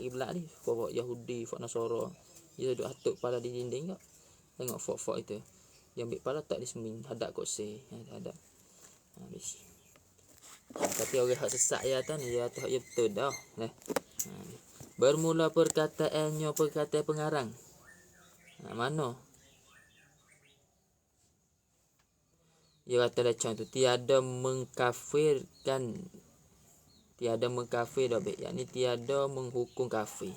kiblat ni, fok Yahudi, fok Nasara. Dia duduk atuk kepala di dinding tak. Tengok fok itu. Dia ambil kepala tak di seming, hadap kat se. Hadap. Habis. Tapi orang hak sesat ya tu ni, ya tu hak betul dah. Nah. Bermula perkataannya perkataan pengarang. Mana? Dia kata macam tu, tiada mengkafir dah baik. Yakni tiada menghukum kafir.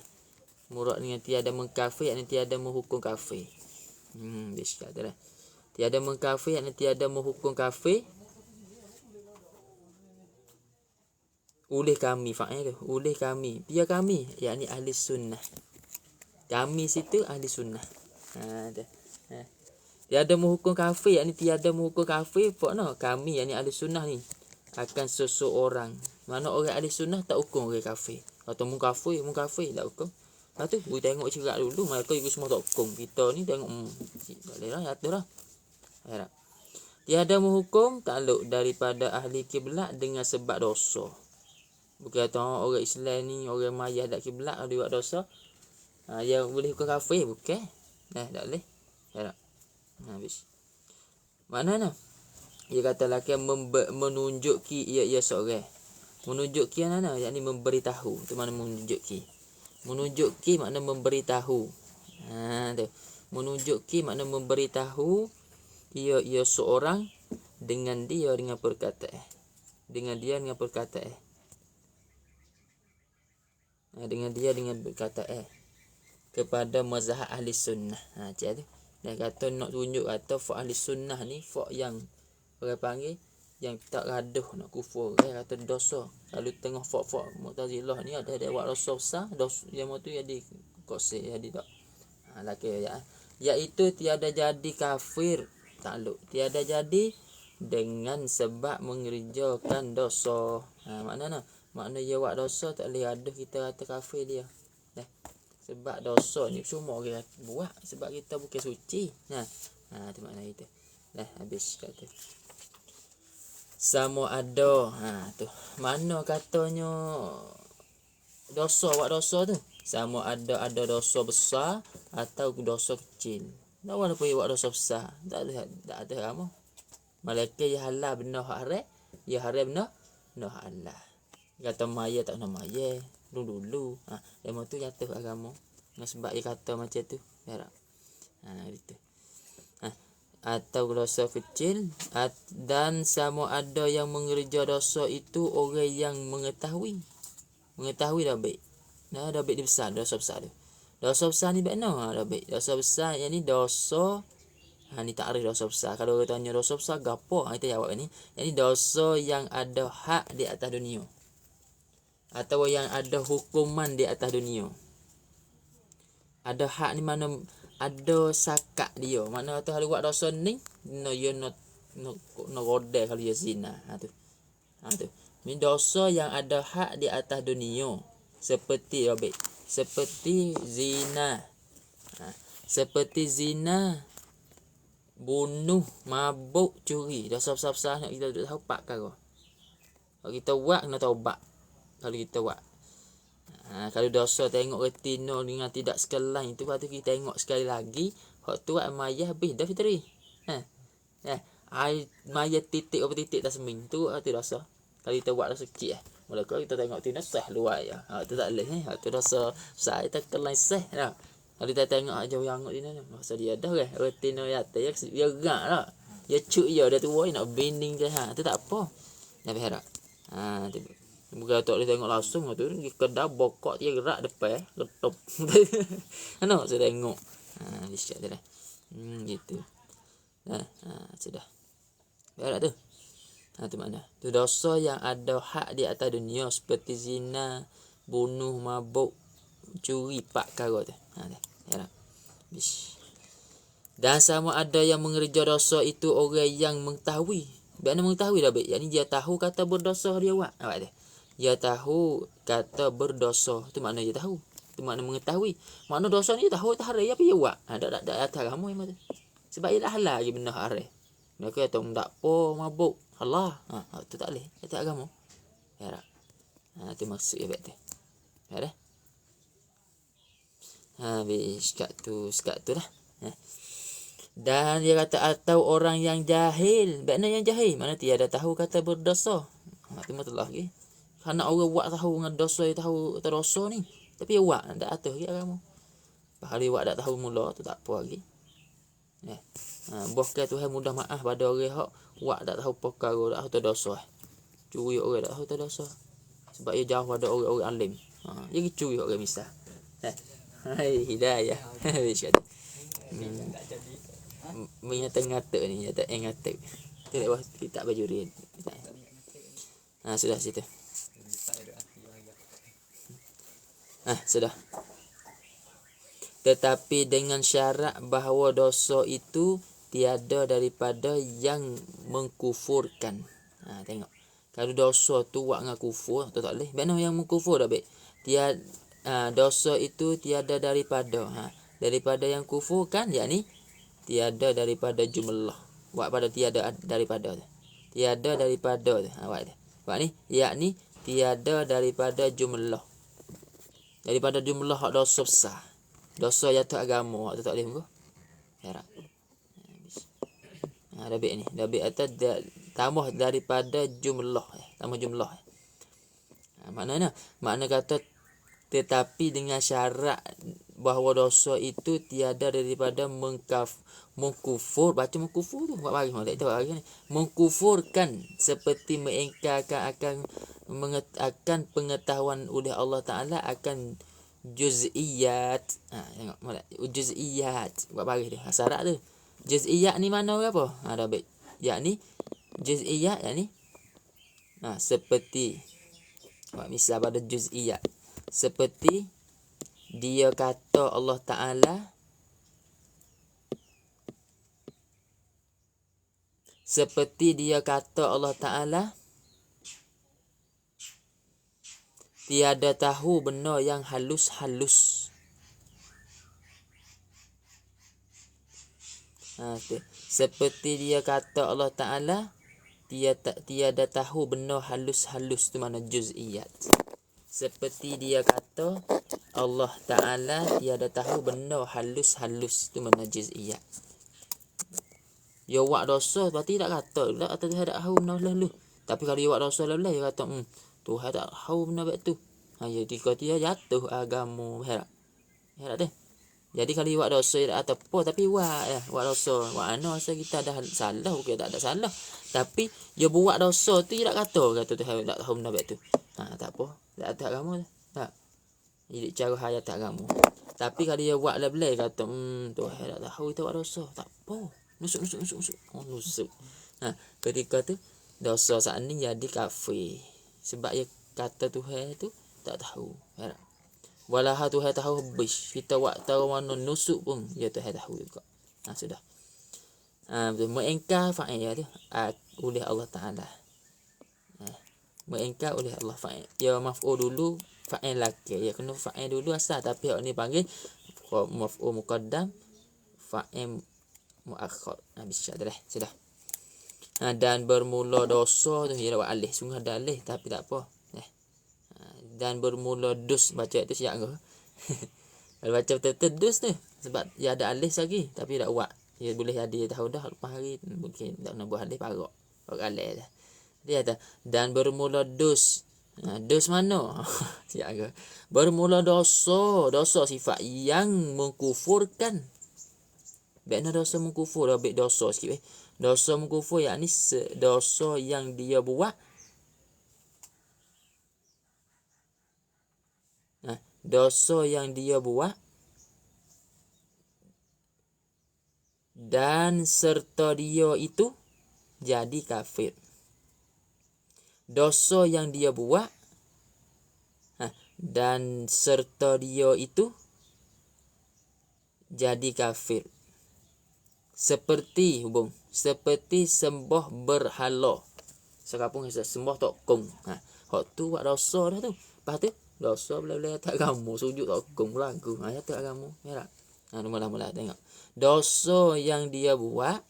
Murad dengan tiada mengkafir, yakni tiada menghukum kafir. Dia kata dah. Tiada mengkafir, yakni tiada menghukum kafir. Oleh kami, fa'il tu. Oleh kami. Biar kami, yakni ahli sunnah. Kami situ ahli sunnah. Tiada menghukum kafir, yakni tiada menghukum kafir. Pokoknya kami, yakni ahli sunnah ni. Akan seseorang. Mana orang ahli sunnah tak hukum orang kafir. Atau mengkafir, tak hukum. Lepas tu, we tengok cerak dulu. Mereka ikut semua tak hukum. Kita ni tengok, tak boleh lah, jatuh lah. Tiada menghukum takluk daripada ahli kiblat dengan sebab dosa. Bukan kata orang Islam ni, orang mayah tak kiblat, dia buat dosa. Yang boleh hukum kafir, bukan. Tak boleh. Habis. Mana? Dia kata laki menunjuki ia seorang. Menunjuki mana? Yakni memberitahu. Itu mana menunjuki. Menunjuki makna memberitahu. Tu. Menunjuki makna memberitahu ia seorang dengan dia dengan perkataan. Dengan dia dengan perkataan. Dengan dia dengan perkataan kepada mazhab ahli sunnah. Macam tu. Dia kata nak tunjuk kata fak ahli sunnah ni fak yang orang panggil yang tak gaduh nak kufur. Dia kata dosa. Kalau tengah fak Mu'tazilah ni ada buat dosa besar, dosa yang tu jadi kosek jadi tak. Laki ya. Iaitu tiada jadi kafir takluk. Tiada jadi dengan sebab mengerjakan dosa. Maknanya dia buat dosa tak boleh gaduh kita kata kafir dia. Sebab dosa ni semua orang buat sebab kita bukan suci. Tu makna itu. Habis kata. Sama ada. Tu. Mana katanya dosa buat dosa tu? Sama ada dosa besar atau dosa kecil. Tak mana pun buat dosa besar. Tak ada kamu. Malaikat ya halal benar hak haram, ya haram benar hak halal. Kata maya tak nak maya dulu. Yang tu jatuh agama. Sebab dia kata macam tu. Gitu. Atau dosa kecil dan sama ada yang mengerja dosa itu orang yang mengetahui dah baik. Dah baik dia besar, dosa besar tu. Dosa besar ni baik dah baik. Dosa besar yang ni dosa ni takrif dosa besar. Kalau orang tanya dosa besar gapo? Kita jawab ni. Yang ni dosa yang ada hak di atas dunia. Atau yang ada hukuman di atas dunia. Ada hak ni mana ada sakat dia. Mana tu kalau buat dosa ni, no rodai kalau dia zina. Tu. Ni dosa yang ada hak di atas dunia. Seperti zina. Seperti zina, bunuh, mabuk, curi. Dosa besar-besar nak kita duduk tahu 4 perkara. Kalau kita buat kena taubat. Kalau kita buat. Kalau dosa tengok retina dengan tidak sekalian itu, lepas tu kita tengok sekali lagi, hak tu mayah habis dah fitri. Mayah titik apa titik tak seming tu dosa. Kalau kita buat dosa kecil mula kalau kita tengok tina sah luar ya. Tu tak boleh hak tu dosa besar kita kelai sah dah. Kalau kita tengok jauh yang tina masa dia dah retina ya dia gerak dah. Dia cuk dia dah tua nak bending je tu tak apa. Nak berharap. Tu bukan tak boleh tengok langsung tu kedai bokok dia gerak depan letup. Ano saya tengok. Disiap tu dah. Gitu. Sudah. Berat tu. Tu mana? Tu dosa yang ada hak di atas dunia seperti zina, bunuh, mabuk, curi, 4 perkara tu. Ya. Dan sama ada yang mengerja dosa itu orang yang mengetahui. Biar mengetahui dah baik. Yang ni dia tahu kata berdosa dia buat. Awak dia. Dia tahu kata berdosa. Itu makna dia tahu. Itu makna mengetahui. Makna dosa ni dia tahu tak haram apa dia buat. Tak atas kamu yang tu. Sebab dia dah halal je benda haram. Dia kata tak apa mabuk. Allah. Itu tak boleh. Itu agama. Ya tak? Itu maksud dia baik tu. Ya dah? Habis sekat tu lah. Dan dia kata atau orang yang jahil. Makna yang jahil, mana tiada tahu kata berdosa. Tu matlah lagi. Karena orang buat tahu dengan dosa, tahu terdosa ni. Tapi awak tak atur lagi agama. Kalau awak tak tahu mula tu tak apa lagi. Bukan Tuhan mudah maaf pada orang hak awak tak tahu perkara, tak tahu terdosa. Curi orang tak tahu terdosa. Sebab ia jauh pada orang-orang alim. Jadi curi orang misal. Hai hidayah. Mengata-ngata ni, tak ngata. Tu lewat kita baju red. Sudah situ. Sudah. Tetapi dengan syarat bahawa dosa itu tiada daripada yang mengkufurkan. Tengok. Kalau dosa tu buat dengan kufur, tu tak boleh. Mana yang mengkufur dah baik. Dosa itu tiada daripada. Daripada yang kufur kan, yakni tiada daripada jumlah. Buat pada tiada daripada. Tiada daripada. Buat ni, yakni tiada daripada jumlah. Daripada jumlah hak dosa besar. Dosa jatuh agama, hak tu tak boleh muka. Harap. Dah baik ni. Dah baik atas tambah daripada jumlah. Tambah jumlah. Maknanya? Makna kata tetapi dengan syarat bahawa dosa itu tiada daripada mengkufur. Baca mengkufur tu. Buat bagi malah. Itu bagi ni. Mengkufurkan seperti mengingkarkan akan pengetahuan oleh Allah Ta'ala akan juz'iyat. Tengok malah. Juz'iyat. Buat bagi dia. Syarat tu. Juz'iyat ni mana apa? Dah baik. Yakni juz'iyat yakni seperti misal pada juz'iyat. Seperti dia kata Allah Ta'ala tiada tahu benda yang halus-halus. Seperti dia kata Allah Ta'ala tiada tahu benda halus-halus, tu mana juz'iyat. Seperti dia kata Allah Ta'ala tiada tahu benda halus-halus, tu mana juz'iyat. Ya buat dosa berarti tak kata lah atau Tuhan tak tahu benda halus. Tapi kalau dia buat dosa lah dia kata Tuhan tak tahu benda betul. Jadi dia jatuh agama. Herak tu. Jadi kalau dia buat dosa dia tak apa, tapi buat dosa. Buat ana rasa kita ada salah, bukan tak ada salah. Tapi dia buat dosa tu dia tak kata Tuhan tak tahu benda betul. Tak apa. Tak ada agama tak. Jadi cara hayat tak agama. Tapi kalau dia buat lebih kata Tuhan tak tahu kita buat dosa. Tak apa. Nusuk. Nusuk. Ketika tu dosa saat ni jadi kafir. Sebab dia kata Tuhan tu tak tahu. Walau Tuhan tahu habis. Kita buat tahu mana nusuk pun dia Tuhan tahu juga. Sudah. Mengingkar fa'il tu oleh Allah Ta'ala. Mengingkar oleh Allah fa'il. Ya maf'ul dulu fa'il laki. Ya kena fa'il dulu asal, tapi hak ni panggil maf'ul muqaddam fa'il muakhir. Bisa dah. Sudah. Dan bermula dosa tu dia buat alih. Sungguh ada alih tapi tak apa. Dan bermula dus, baca itu siap ke? Kalau baca betul-betul dus tu sebab dia ada alih lagi tapi tak buat. Dia boleh jadi tahu dah lepas hari mungkin tak nak buat alih parok. Parok alih dah. Dia kata dan bermula dus. Dos mana? Siap ke? Bermula dosa sifat yang mengkufurkan. Bakna dosa mengkufur, baik dosa sikit Dosa mengkufur yakni dosa yang dia buat. Dosa yang dia buat dan serta dia itu jadi kafir. Dosa yang dia buat dan serta dia itu jadi kafir. Seperti sembah berhala. Sekapung sembah tokong. Hak tu buat dosa dah tu. Lepas tu dosa bila tak agama, sujud tokong lagu. Tak agama. Ya tak? Mula-mula tengok. Dosa yang dia buat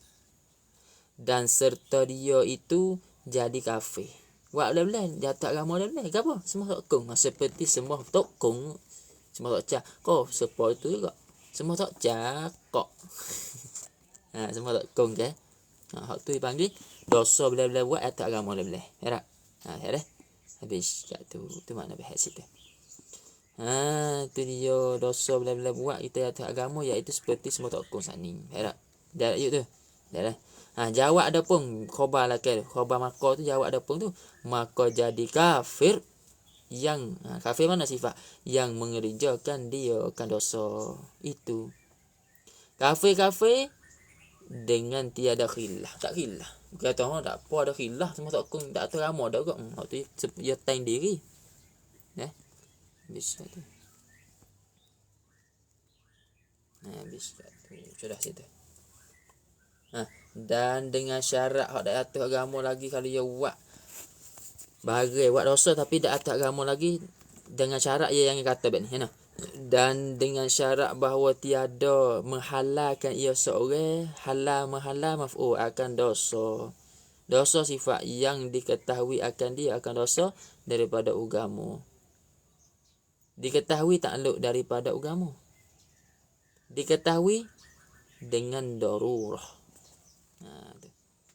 dan serta dia itu jadi kafir. Buat belah-belah jatuh agama belah-belah. Apa? Sembah tokong. Seperti sembah tokong. Semua tak cak. Kau sepoi tu juga. Semua tak cak kok. Semua tak kong ke. Hak tu dipanggil dosa bila-bila buat atas agama bila-bila. Ya tak? Ya dah. Habis kat tu. Tu makna bahas situ. Tu dia dosa bila-bila buat kita atas agama iaitu seperti semua tak kong saning. Ya tak? Dah yuk tu. Dah. Jawab ada pun khabar lah ke. Khabar maka tu jawab ada pun tu. Maka jadi kafir yang kafir mana sifat yang mengerjakan dia akan dosa itu. Kafir dengan tiada khilaf. Tak khilaf. Kata orang tak apa ada khilaf, semua tak kong tak terama dah kok. Waktu dia time diri. Habis tu. Habis tu. Sudah situ. Dan dengan syarat hak dak atas agama lagi kalau dia buat bahagia buat dosa tapi dak atas agama lagi dengan syarat ia yang kata bet ni dan dengan syarat bahawa tiada menghalalkan ia seorang mahala maf'ul akan dosa sifat yang diketahui akan dia akan dosa daripada agama, diketahui takluk daripada agama, diketahui dengan darurah.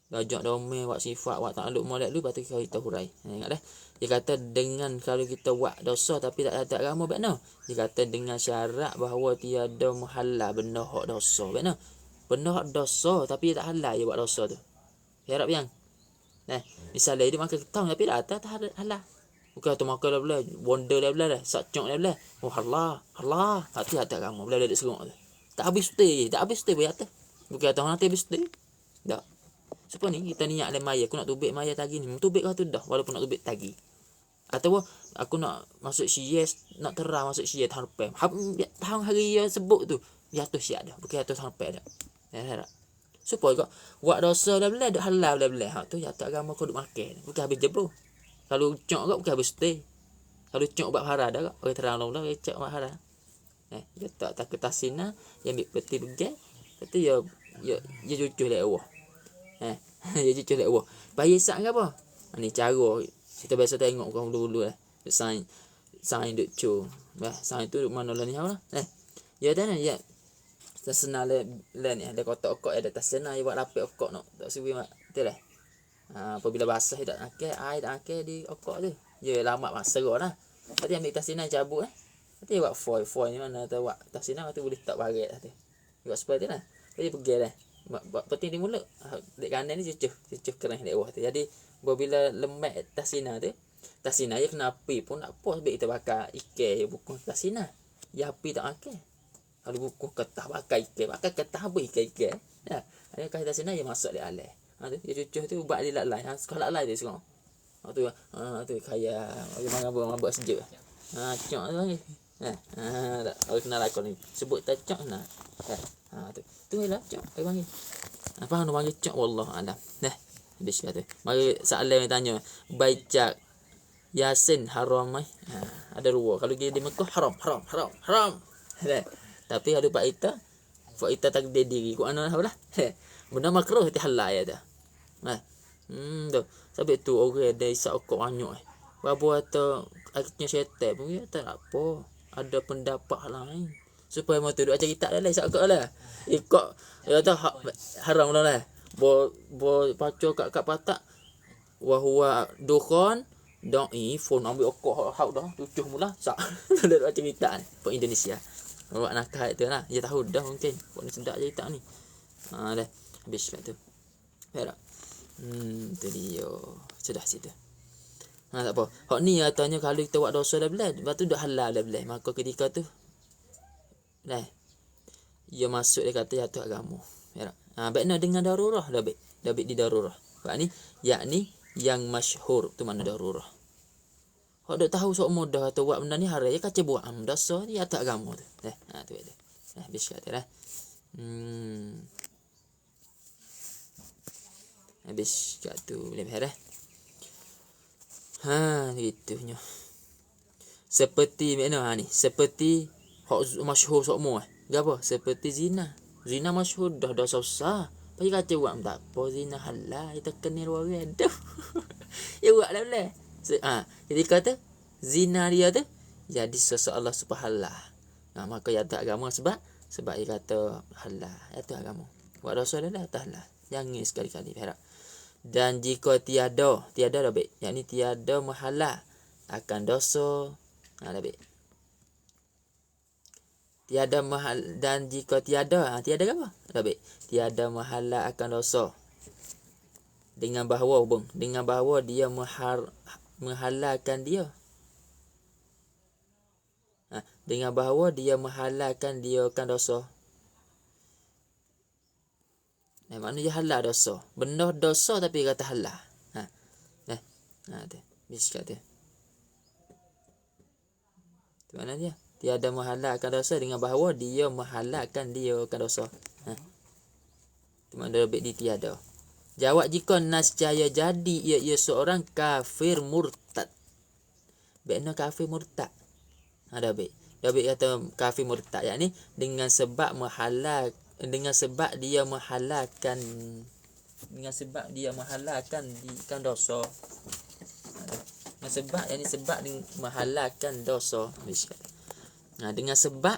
Lajak domain buat sifat buat takluk molek lu patut kita hurai. Ingat dah. Dia kata dengan kalau kita buat dosa tapi tak agama bakno. Dia kata dengan syarat bahawa tiada menghalal benda hak dosa bakno. Benda hak dosa tapi tak halal dia buat dosa tu. Harap yang. Misalnya dia makan ketang tapi tak halal. Bukan tu makan dah belah, wonder dah belah dah, sakcok dah belah. Oh halal. Hati tak agama belah dia serong tu. Tak habis tu bayar tu. Bukan tu nanti habis tu. Tak. Supaya ni kita niat le maya, aku nak tubik maya tagi ni. Tubik kau tu dah walaupun nak tubik tagi. Atau aku nak masuk syes, nak terang masuk syes tahun depan. Tahun hari yang sebut tu, jatuh siap dah. Bukan jatuh tahun depan dah. Ya tak? Supaya kau buat dosa dah belah, dah halal dah belah. Hak tu jatuh agama kau duk makan. Bukan habis je bro. Kalau cok kau bukan habis stay. Kalau cok buat haram dah kau. Orang terang long cok buat haram. Dia tak ketasina yang ambil peti begal. Kata ya jujur lek Allah. Dia cucuk lek Allah. Bayar sak ke apa? Ni cara kita biasa tengok kau dulu lah. Sign duk cu. Sign tu mana lah ni apa? Ya dah ni ya. Tersenal le ni ada kotak okok ada tersenal dia buat lapik okok nak. Tak suwi mak. Betul lah. Apabila basah tak akeh, air tak akeh di okok tu. Ya lama masa lah. Tadi ambil tersenal cabut Nanti buat foil ni mana tu buat tersenal tu boleh tak baret tu. Buat seperti lah. Jadi pergi dah. Penting di mulut. Dek kanan ni cucuh kerang dek bawah tu. Jadi bila lemak tasina tu, tasina je kena api pun tak apa sebab kita bakar ikan buku tasina. Ya api tak makan. Kalau buku ketah bakar ketah habis ikan. Ya. Ada kasih tasina je masuk dek alai. Tu dia cucuh tu buat dia lalai. Sekolah lalai dia sekarang. Tu kaya bagaimana mabuk sejuk. Cok tu lagi. Tak. Kalau kenal aku ni sebut tak cok nak. Tu lah cok ai panggil. Apa hang panggil cok wallah alam. Habis kata. Mari soalan yang tanya, baca Yasin haram mai? Ada dua. Kalau dia di Mekah haram. Tapi kalau Pak Ita takdir diri ku ana lah. Benda makruh ti halal ya dah. Tu. Sebab tu orang ada isap okok banyak. Babo atau akhirnya syaitan pun ya tak apa. Ada pendapat lain. Supaya mau tu duk cerita dah lah isap okok lah. Ikut kata haram lah. Bo pacu kat patak wa huwa dukhan phone ambil okok hak dah tujuh mula sak. Dah cerita ni pok Indonesia. Buat nakal tu lah. Dia tahu dah mungkin. Pok ni sedap cerita ni. Dah habis kat tu. Ya tak? Tu dia. Sudah situ. Tak apa. Hak ni katanya kalau kita buat dosa dah belah, lepas tu dah halal dah belah. Maka ketika tu ia masuk dia kata jatuh agama. Ya tak? Baiknya dengan darurah dah baik. Dah baik di darurah. Sebab ni yakni yang masyhur tu mana darurah. Hak dak tahu sok mudah atau buat benda ni haram je kaca buat dosa dia jatuh agama tu. Tu dia. Habis kata dah. Habis kat tu boleh faham dah. Gitunya. Seperti mana ni? Seperti hak masyhur semua. Gapo? Seperti zina. Zina masyhur dah dosa besar. Pai kata buat tak apa zina halal kita kenal orang dah. Ya buat lah. Jadi kata zina dia tu jadi seseorang subhanallah. Maka ya tak agama sebab dia kata halal. Itu agama. Buat dosa dia dah halal. Jangan sekali-kali harap. Dan jika tiada dah baik. Yakni tiada menghalang akan dosa. Dah baik. Tiada mahal dan jika tiada apa? Dah baik. Tiada menghalang akan dosa. Dengan bahawa dia menghalalkan dia. Dengan bahawa dia menghalalkan dia akan dosa. Maknanya halal dosa. Benda dosa tapi kata halal. Tu. Biskat tu. Tu mana dia? Tiada menghalalkan dosa dengan bahawa dia menghalalkan dia akan dosa. Tu mana lebih di tiada. Jawab jika nascaya jadi ia seorang kafir murtad. Benar kafir murtad. Ada baik. Dapat kata kafir murtad, yakni dengan sebab dia menghalalkan ikan dosa. Dengan sebab menghalalkan dosa. Dengan sebab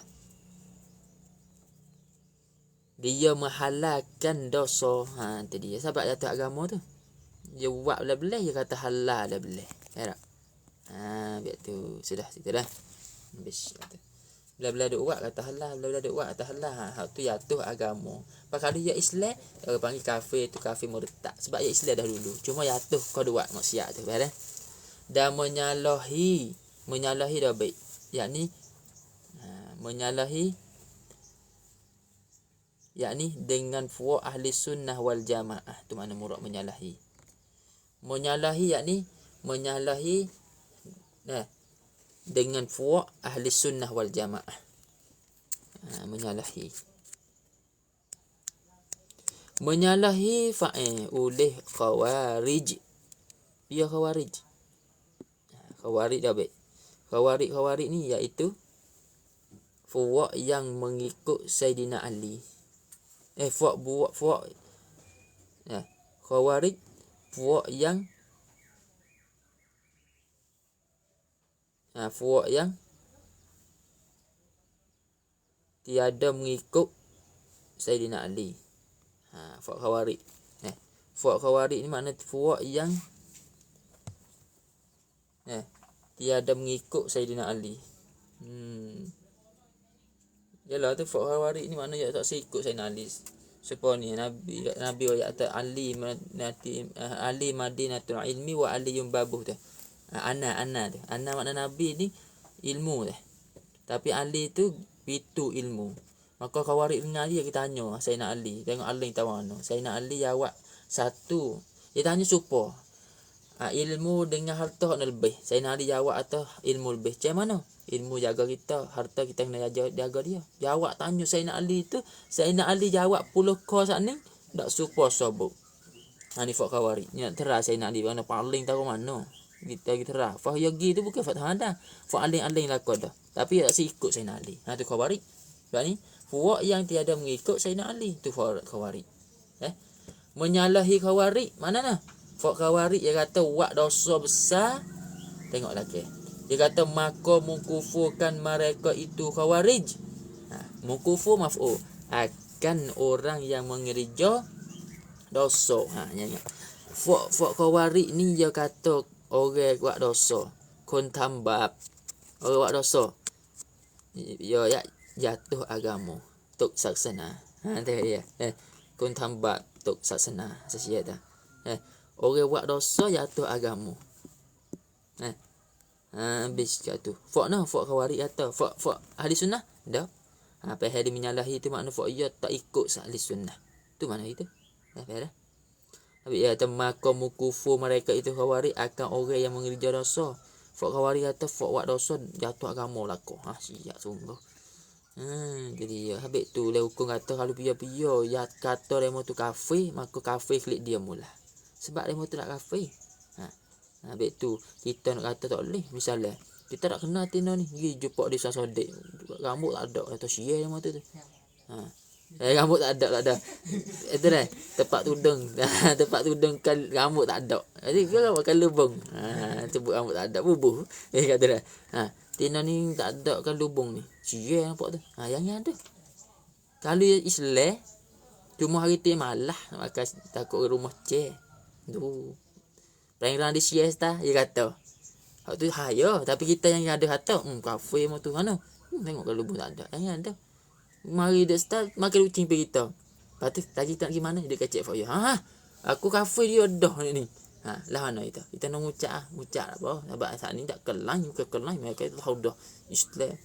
dia menghalalkan dosa. Itu dia sebab jatuh agama tu. Dia buat belah-belah dia kata halal dah belah. Ya tak? Biar tu sudah situ dah. Habis kata. Bila-bila duk buat kata halal, bila-bila duk buat kata halal. Hak tu jatuh agama. Kalau dia Islam, orang panggil kafir tu kafir murtad. Sebab dia Islam dah dulu. Cuma jatuh kau duk buat maksiat tu, faham? Dan menyalahi dah baik. Yakni menyalahi yakni dengan fuwa ahli sunnah wal jamaah. Tu mana murad menyalahi. Menyalahi yakni dengan fuwa ahli sunnah wal jamaah. Menyalahi oleh khawarij. Dia khawarij. Khawarij dah baik. Khawarij ni iaitu fuwa yang mengikut Saidina Ali. Khawarij fuwa yang tiada mengikut Saidina Ali. Fuwa khawarij. Fuwa khawarij ni makna fuwa yang tiada mengikut Saidina Ali. Yalah tu fuwa khawarij ni makna dia tak ikut Saidina Ali. Supaya ni Nabi ayat Ali madinatul ilmi wa aliyum babuh tu. Ana tu. Ana makna Nabi ni ilmu dah. Tapi Ali tu pitu ilmu. Maka khawarij dengar dia kita tanya Sayyidina Ali, tengok Ali tahu mana. Sayyidina Ali jawab satu. Dia tanya supo. Ilmu dengan harta nak lebih. Sayyidina Ali jawab atau ilmu lebih. Macam mana? Ilmu jaga kita, harta kita kena jaga dia. Jawab tanya Sayyidina Ali tu, Sayyidina Ali jawab 10 ko sat ni dak supo sabuk. Ni fak khawarij. Ni nak terah Sayyidina Ali mana paling tahu mana. Kita terah. Fah yagi tu bukan fatha dah. Fa aling-aling lakon dah. Tapi tak ikut Sayyidina Ali. Tu khawarij. Sebab ni fuwa yang tiada mengikut Sayyidina Ali tu khawarij. Menyalahi khawarij mana nah? Fa khawarij dia kata buat dosa besar. Tengok lagi. Dia kata maka mengkufurkan mereka itu khawarij. Mengkufur maf'ul akan orang yang mengerja dosa. Ingat. Fa khawarij ni dia kata orang buat dosa kun tambab orang buat dosa ya jatuh agama tuk saksana dia kun tambab tuk saksana sesia dah orang buat dosa jatuh agama habis kat tu fa khawarij kata fa ahli sunnah dah apa yang dia menyalahi tu makna fa ia tak ikut ahli sunnah tu mana itu dah habis ya maka mukufur mereka itu khawarij akan orang yang mengerja dosa. Fak khawarij kata fak buat dosa jatuh agama laku. Siap sungguh. Jadi habis tu le hukum kata kalau pia-pia ya kata demo tu kafir, maka kafir klik dia mula. Sebab demo tu tak kafir. Habis tu kita nak kata tak boleh. Misalnya kita tak kenal Tino ni, pergi jumpa dia sasodek. Rambut tak ada atau sia demo tu. Rambut tak ada. Itu dah tempat tudung. Tempat tudung kan rambut tak ada. Jadi kalau makan lubang. Sebut rambut tak ada bubuh. Kata dah. Tina ni tak ada kan lubung ni. Cie nampak tu. Yang ni ada. Kalau Islam cuma hari tu malah nak makan takut rumah cek. Tu. Perang di siesta dia kata. Hak tu haya tapi kita yang ada harta, kafe mau tu mana? Tengok kalau lubung tak ada. Yang ada. Mari dia start makan kucing pergi kita. Lepas tu tadi tak pergi mana dia kecek for you. Aku kafe dia dah ni. Lah mana itu. Kita nak ngucap apa? Sebab saat ni tak kelai, bukan kelai mereka itu tahu dah Islam.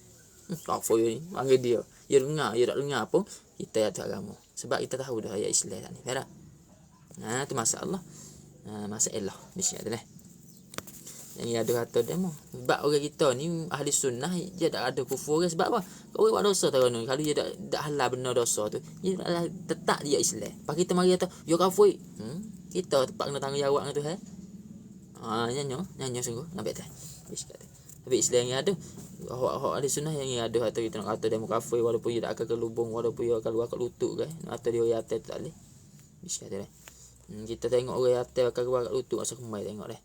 Kafe ni panggil dia. Dia dengar, dia tak dengar pun kita ada agama. Sebab kita tahu dah ayat Islam ni. Berak. Tu masalah. Masalah di sini adalah yang ada kata demo. Sebab orang kita ni ahli sunnah dia tak ada kufur ke sebab apa? Orang buat dosa tahu ni. Kalau dia tak halal benar dosa tu, dia tetap dia Islam. Pak kita mari kata, "Yo kafir." Kita tempat kena tanggungjawab dengan tu nyanyo sungguh nampak tak? Tapi Islam yang ada hak ahli sunnah yang ada kata kita nak kata demo kafir walaupun dia tak akan ke lubung walaupun dia akan keluar kat lutut kan. Atau dia atas tak boleh. Biskat dah. Kita tengok orang atas akan keluar kat lutut masa kemai tengok dah.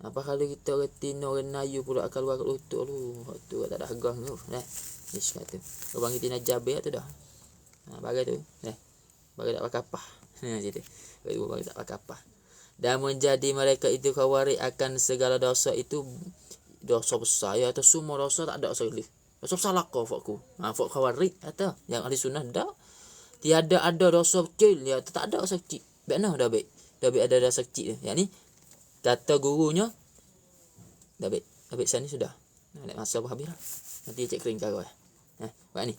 Apa kalau kita orang Tino orang Melayu pula akan keluar kat lutut lu. Tu tak ada harga tu. Ish kata. Orang kita nak jabir tu dah. Bagai tu. Bagai tak pakai apa. Gitu. Bagai tak pakai apa. Dan menjadi mereka itu khawarij akan segala dosa itu dosa besar ya atau semua dosa tak ada dosa kecil. Dosa besar lah kau fakku. Fak khawarij atau yang ahli sunnah dak. Tiada ada dosa kecil ya tak ada dosa kecil. Benar dah baik. Dah baik ada dosa kecil. Yang ni kata gurunya dah baik sana sudah. Nak masa apa habis lah. Nanti cek kering kau. Buat ni.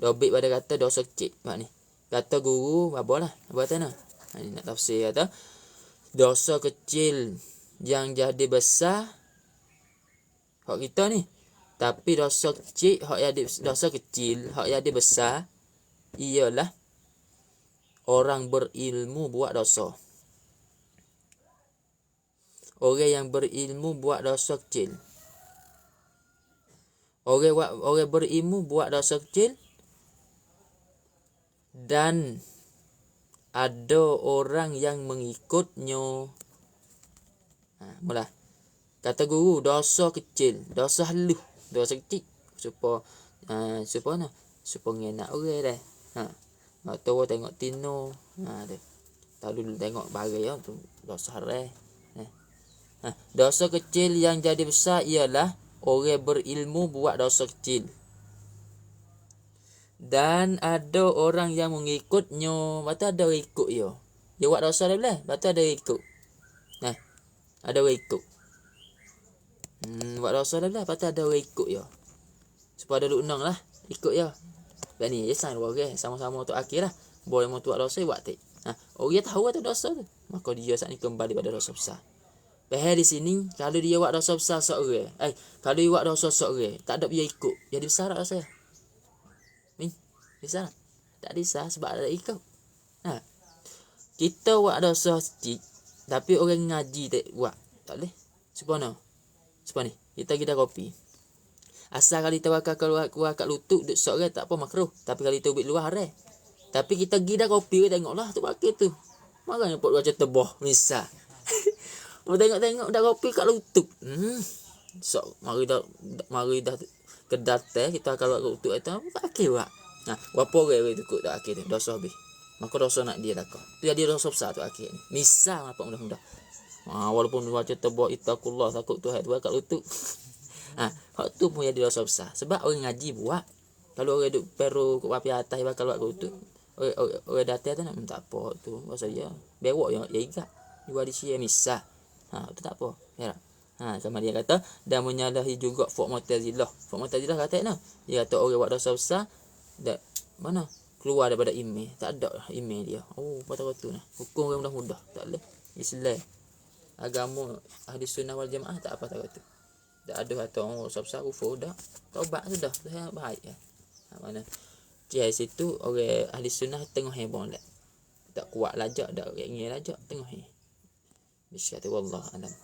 Dah baik pada kata dosa kecil. Buat ni. Kata guru apa lah. Buat mana? Ni nak tafsir kata dosa kecil yang jadi besar hak kita ni. Tapi dosa kecil hak jadi dosa kecil hak jadi besar ialah orang berilmu buat dosa. Orang yang berilmu buat dosa kecil. Orang berilmu buat dosa kecil dan ada orang yang mengikutnya. Mula. Kata guru dosa kecil, dosa halus, dosa kecil supaya ngenak orang dah. Atau tengok Tino. Tu. Tahu dulu tengok bagai tu dosa haram. Dosa kecil yang jadi besar ialah orang berilmu buat dosa kecil. Dan ada orang yang mengikutnya. Betul ada orang ikut dia. Dia buat dosa dah boleh. Betul ada orang ikut. Ada orang ikut. Buat dosa dah boleh. Betul ada orang ikut dia. Supaya ada unang lah. Ikut dia. Dan ni je sang dua orang. Sama-sama tu akhir lah. Boleh mau buat dosa buat tak. Orang tahu ada dosa tu. Maka dia saat ni kembali pada dosa besar. Bahaya di sini kalau dia buat dosa besar seorang, kalau dia buat dosa seorang, tak ada dia ikut. Jadi besar tak dosa? Besar. Tak besar sebab ada ikut. Kita buat dosa sikit, tapi orang ngaji tak buat. Tak boleh. Sebab ni, kita kita kopi. Asal kalau kita bakal keluar kat lutut duk seorang tak apa makruh, tapi kalau kita ubit luar haram. Tapi kita pergi dah kopi tengoklah tu pakai tu. Makanya pot baca tebah misal. Mau tengok dah kopi kat lutut. So, mari dah kedate kita kalau kat lutut itu tak okey buat. Berapa orang itu tak okey tu dosa habis. Maka dosa nak dia takah. Tu jadi dosa besar tu akhir ni. Misal apa mudah-mudah. Walaupun baca tebah ittaqullah takut Tuhan tu kat lutut. Hak tu pun jadi dosa besar. Sebab orang ngaji buat. Kalau orang duk peru kat papi atas bakal buat kat lutut. Orang datang tu nak tak apa tu. Pasal dia bewok yang ikat. Jual di sini misal. Tu tak apa. Ya. Sama dia kata dan menyalahi juga Fuk Mu'tazilah. Fuk Mu'tazilah kata nah. Dia kata orang buat dosa besar dak mana keluar daripada iman. Tak ada iman dia. Betul-betul nah. Hukum orang mudah-mudah. Tak boleh. Islam. Agama ahli sunnah wal jamaah tak apa tak kata. Tak ada kata dosa besar kufur dah. Taubat sudah. Dah baik ya. Mana dia situ orang ahli sunnah tengah hebon dak. Tak kuat lajak dak ingin lajak tengah. Bismillah wallahu alam.